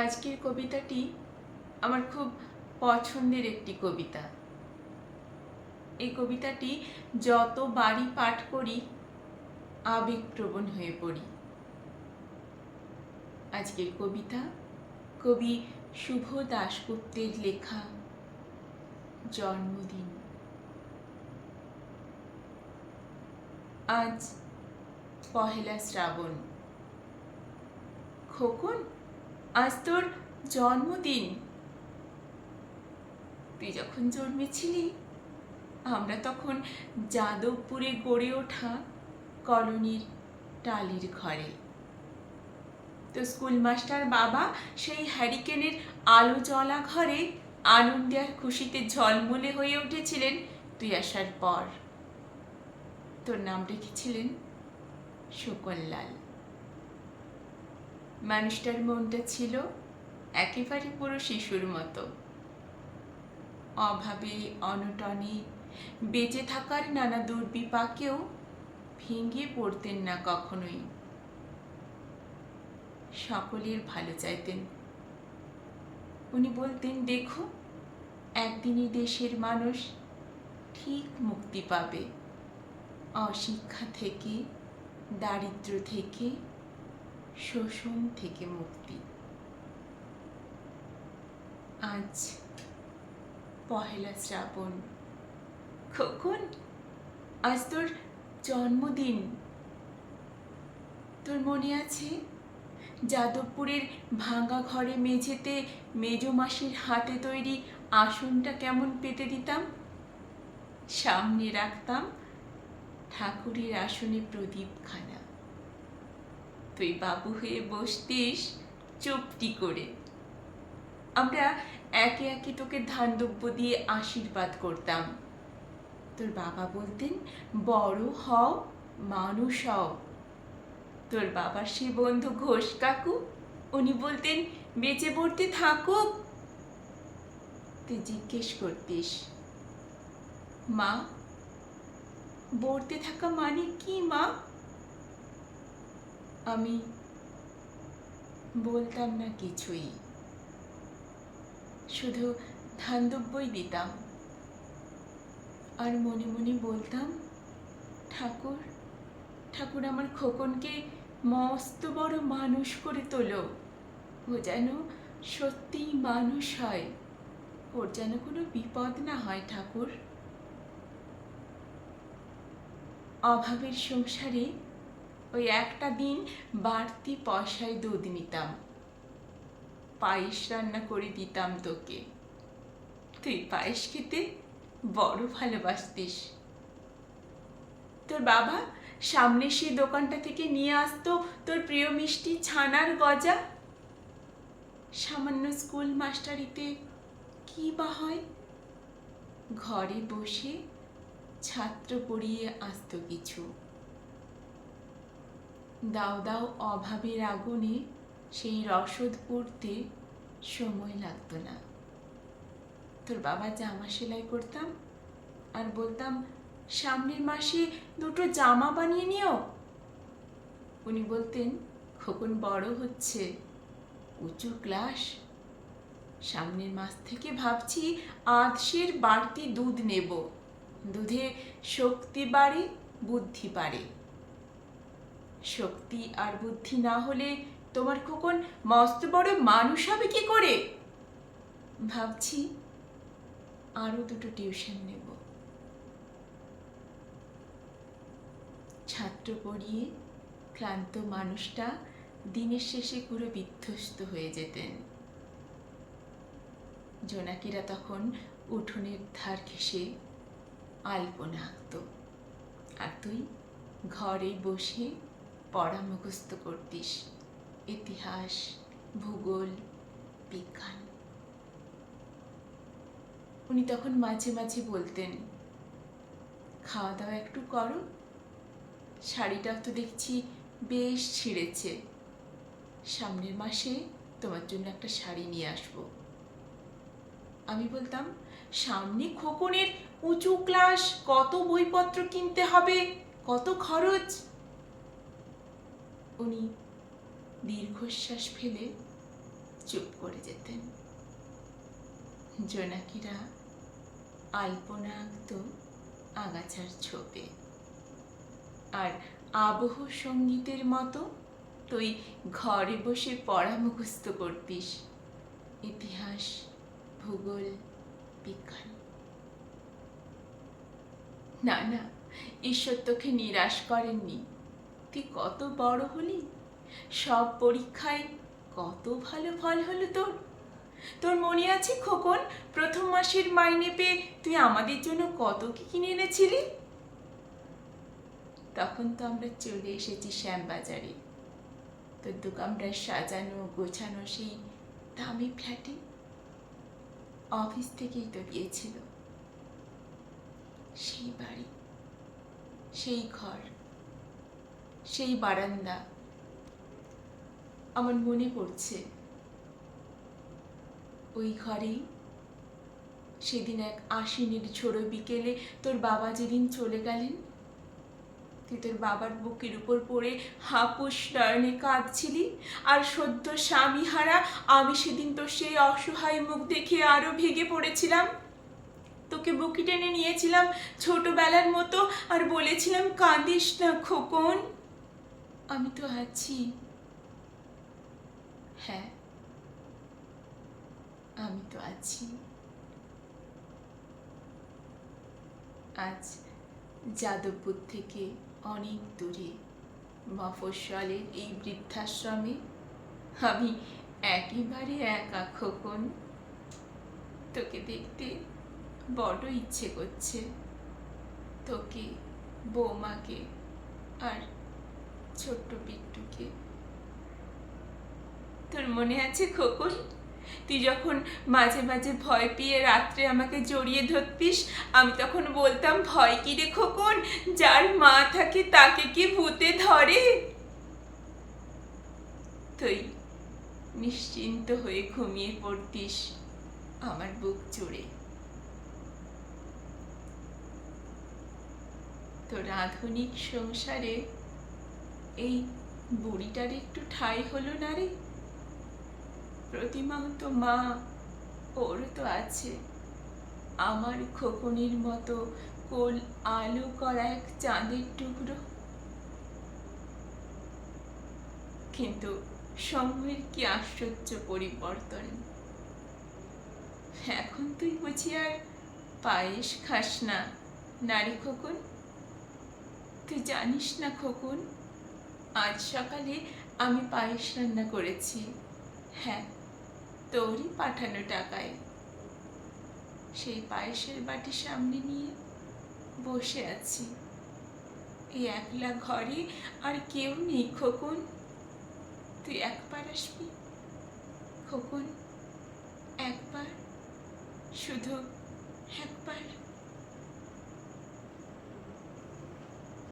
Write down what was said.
আজকের কবিতাটি আমার খুব পছন্দের একটি কবিতা। এই কবিতাটি যতবারই পাঠ করি আবেগপ্রবণ হয়ে পড়ি। আজকের কবিতা কবি শুভ দাশগুপ্তের লেখা জন্মদিন। আজ পহেলা শ্রাবণ। খোকন, আজ তোর জন্মদিন। তুই যখন জন্মেছিলি আমরা তখন যাদবপুরে গড়ে ওঠা কলোনির টালির ঘরে। তো স্কুল মাস্টার বাবা সেই হ্যারিকেনের আলো জ্বলা ঘরে আনন্দে আর খুশিতে ঝলমলে হয়ে উঠেছিলেন তুই আসার পর। তোর নাম রেখেছিলেন শকুনলাল। মানুষটার মনটা ছিল একেবারে পুরো শিশুর মতো। অভাবে অনটনে বেঁচে থাকার নানা দুর্বিপাকেও ভেঙে পড়তেন না কখনোই। সকলের ভালো চাইতেন। উনি বলতেন, দেখো একদিনই দেশের মানুষ ঠিক মুক্তি পাবে অশিক্ষা থেকে, দারিদ্র্য থেকে, শোষণ থেকে মুক্তি। আজ পহেলা শ্রাবণ। খোকন, আজ তোর জন্মদিন। তোর মনে আছে যাদবপুরের ভাঙা ঘরে মেঝেতে মেজো মাসির হাতে তৈরি আসনটা কেমন পেতে দিতাম? সামনে রাখতাম ঠাকুরের আসনে প্রদীপখানা। তুই বাবু হয়ে বসতিস চুপটি করে। আমরা একে একে তোকে ধানদব্য দিয়ে আশীর্বাদ করতাম। তোর বাবা বলতেন, বড় হও, মানুষ হও। তোর বাবার সে বন্ধু ঘোষ কাকু, উনি বলতেন, বেঁচে পড়তে থাকুক। তুই জিজ্ঞেস করতিস, মা পড়তে থাকা মানে কি মা? আমি বলতাম না কিছুই, শুধু ধানদব্যই দিতাম আর মনে মনে বলতাম, ঠাকুর ঠাকুর আমার খোকনকে মস্ত বড় মানুষ করে তোলো। ও যেন সত্যিই মানুষ হয়, ওর যেন কোনো বিপদ না হয় ঠাকুর। অভাবের সংসারে ওই একটা দিন বাড়তি পয়সায় দুধ নিতাম, পায়েস রান্না করে দিতাম তোকে। তুই পায়েস খেতে বড় ভালোবাসতিস। তোর বাবা সামনে সেই দোকানটা থেকে নিয়ে আসতো তোর প্রিয় মিষ্টি ছানার গজা। সামান্য স্কুল মাস্টারিতে কি বা হয়, ঘরে বসে ছাত্র পড়িয়ে আসতো কিছু। দাও দাও অভাবের আগুনে সেই রসদ পড়তে সময় লাগতো না। তোর বাবা জামা সেলাই করতাম আর বলতাম, সামনের মাসে দুটো জামা বানিয়ে নিও। উনি বলতেন, খোকন বড় হচ্ছে, উঁচু ক্লাস, সামনের মাস থেকে ভাবছি আধশের বাড়তি দুধ নেব, দুধে শক্তি বাড়ে, বুদ্ধি বাড়ে। শক্তি আর বুদ্ধি না হলে তোমার খোকন মস্ত বড় মানুষ হবে কি করে? ভাবছি আরো দুটো টিউশন নেব। ছাত্র পড়িয়ে ক্লান্ত মানুষটা দিনের শেষে পুরো বিধ্বস্ত হয়ে যেতেন। জোনাকিরা তখন উঠোনের ধার ঘেঁষে আলপনা আঁকত, আর তুই ঘরে বসে পড়া মুখস্থ করতিস, ইতিহাস, ভূগোল, বিজ্ঞান। উনি তখন মাঝে মাঝে বলতেন, খাওয়া দাওয়া একটু করো, শাড়িটাও তো দেখছি বেশ ছিঁড়েছে, সামনের মাসে তোমার জন্য একটা শাড়ি নিয়ে আসবো। আমি বলতাম, সামনে খোকনের উঁচু ক্লাস, কত বইপত্র কিনতে হবে, কত খরচ। উনি দীর্ঘশ্বাস ফেলে চুপ করে যেতেন। জোনাকিরা আলপনা আঁকত আগাছার ছোপে, আর আবহ সঙ্গীতের মতো তুই ঘরে বসে পড়া মুখস্থ করতিস, ইতিহাস, ভূগোল, বিজ্ঞান। না না, ঈশ্বর তোকে নিরাশ করেননি। তুই কত বড় হলি, সব পরীক্ষায় কত ভালো ফল হলো তোর। তোর মনে আছে খোকন, প্রথম মাসের মাইনে পেয়ে তুই আমাদের জন্য কত কি কিনে এনেছিলি? তখন তো আমরা চলে এসেছি শ্যামবাজারে, তোর দোকানটা সাজানো গোছানো সেই দামি ফ্ল্যাটে। অফিস থেকেই তো গিয়েছিল। সেই বাড়ি, সেই ঘর, সেই বারান্দা আমার মনে পড়ছে। ওই ঘরেই সেদিন এক আশ্বিনের ঝোড়ো বিকেলে তোর বাবা যেদিন চলে গেলেন, তুই তোর বাবার বুকের উপর পড়ে হাপুস নয়নে কাঁদছিলি, আর সদ্য স্বামী হারা আমি সেদিন তোর সেই অসহায় মুখ দেখে আরো ভেঙে পড়েছিলাম। তোকে বুকে টেনে নিয়েছিলাম ছোটবেলার মতো, আর বলেছিলাম, কাঁদিস না খোকন, আমি তো আছি। হ্যাঁ, আমি তো আছি। আজ যাদবপুর থেকে অনেক দূরে মফস্বলের এই বৃদ্ধাশ্রমে আমি একেবারে একা খোকন। তোকে দেখতে বড় ইচ্ছে করছে, তোকে, বৌমাকে আর ছোট্ট বিট্টুকে। তোর মনে আছে খোকন, তুই যখন মাঝে মাঝে ভয় পেয়ে রাত্রে আমাকে জড়িয়ে ধরতিস, আমি তখন বলতাম, ভয় কি রে খোকন, যার মা থাকে তাকে কি ভূতে ধরে? তুই নিশ্চিন্ত হয়ে ঘুমিয়ে পড়তিস আমার বুক জুড়ে। তোর আধুনিক সংসারে এই বুড়িটার একটু ঠাঁই হলো না রে? প্রতিমাও তো মা, ওর তো আছে আমার খোকনের মতো কোল আলো করা এক চাঁদের টুকরো। কিন্তু সময়ের কি আশ্চর্য পরিবর্তন! এখন তুই বুঝি আর পায়েস খাস না, নারী খোকন? তুই জানিস না খোকন, আজ সকালে আমি পায়েস রান্না করেছি। হ্যাঁ, তোরই পাঠানো টাকায়। সেই পায়েসের বাটি সামনে নিয়ে বসে আছি। এই একলা ঘরে আর কেউ নেই খোকন। তুই একবার আসবি খোকন, একবার, শুধু একবার।